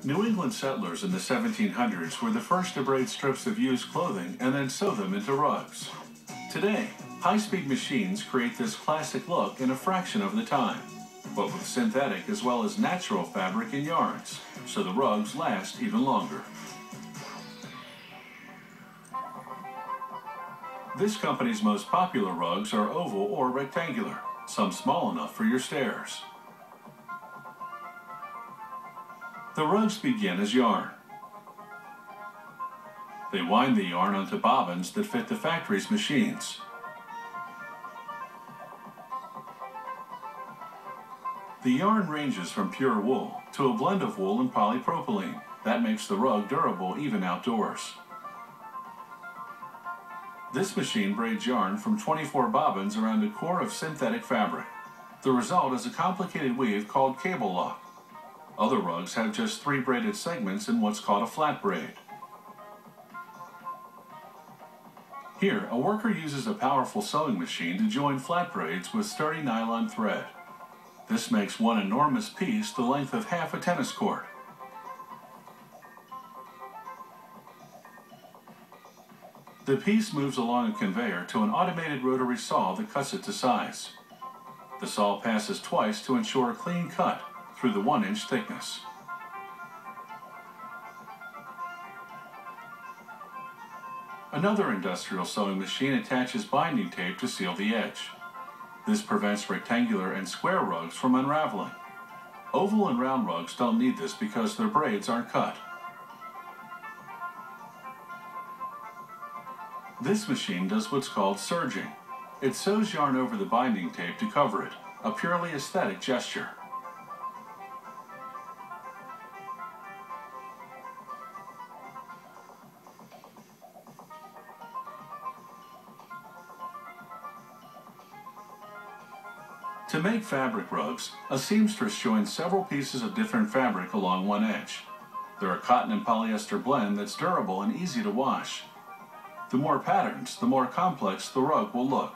New England settlers in the 1700s were the first to braid strips of used clothing and then sew them into rugs. Today, high-speed machines create this classic look in a fraction of the time, but with synthetic as well as natural fabric and yarns, so the rugs last even longer. This company's most popular rugs are oval or rectangular, some small enough for your stairs. The rugs begin as yarn. They wind the yarn onto bobbins that fit the factory's machines. The yarn ranges from pure wool to a blend of wool and polypropylene. That makes the rug durable even outdoors. This machine braids yarn from 24 bobbins around a core of synthetic fabric. The result is a complicated weave called cable lock. Other rugs have just 3 braided segments in what's called a flat braid. Here, a worker uses a powerful sewing machine to join flat braids with sturdy nylon thread. This makes one enormous piece the length of half a tennis court. The piece moves along a conveyor to an automated rotary saw that cuts it to size. The saw passes twice to ensure a clean cut through the 1-inch thickness. Another industrial sewing machine attaches binding tape to seal the edge. This prevents rectangular and square rugs from unraveling. Oval and round rugs don't need this because their braids aren't cut. This machine does what's called serging. It sews yarn over the binding tape to cover it, a purely aesthetic gesture. To make fabric rugs, a seamstress joins several pieces of different fabric along one edge. They're a cotton and polyester blend that's durable and easy to wash. The more patterns, the more complex the rug will look.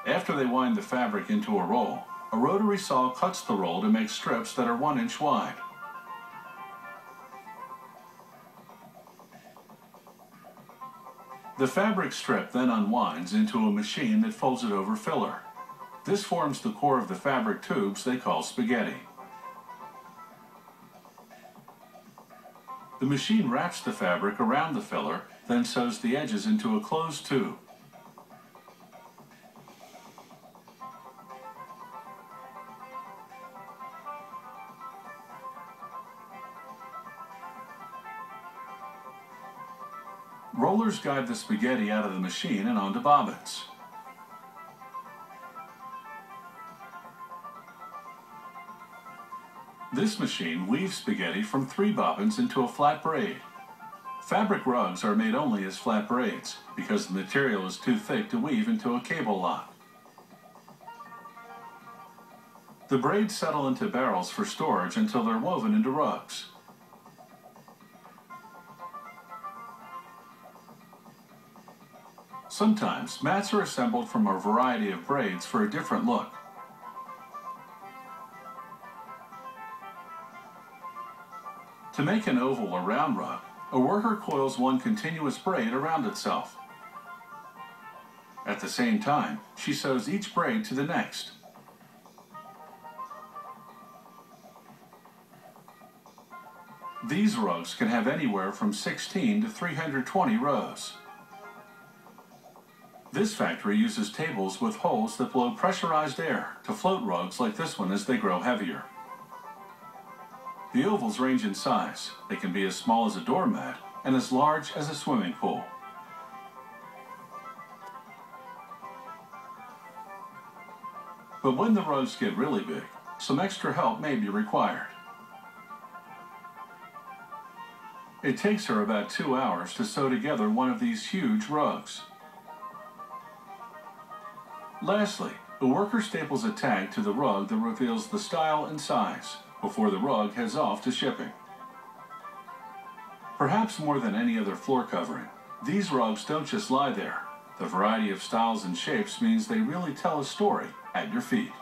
After they wind the fabric into a roll, a rotary saw cuts the roll to make strips that are 1 inch wide. The fabric strip then unwinds into a machine that folds it over filler. This forms the core of the fabric tubes they call spaghetti. The machine wraps the fabric around the filler, then sews the edges into a closed tube. Rollers guide the spaghetti out of the machine and onto bobbins. This machine weaves spaghetti from 3 bobbins into a flat braid. Fabric rugs are made only as flat braids because the material is too thick to weave into a cable lock. The braids settle into barrels for storage until they're woven into rugs. Sometimes, mats are assembled from a variety of braids for a different look. To make an oval or round rug, a worker coils one continuous braid around itself. At the same time, she sews each braid to the next. These rugs can have anywhere from 16 to 320 rows. This factory uses tables with holes that blow pressurized air to float rugs like this one as they grow heavier. The ovals range in size. They can be as small as a doormat and as large as a swimming pool. But when the rugs get really big, some extra help may be required. It takes her about 2 hours to sew together one of these huge rugs. Lastly, the worker staples a tag to the rug that reveals the style and size before the rug heads off to shipping. Perhaps more than any other floor covering, these rugs don't just lie there. The variety of styles and shapes means they really tell a story at your feet.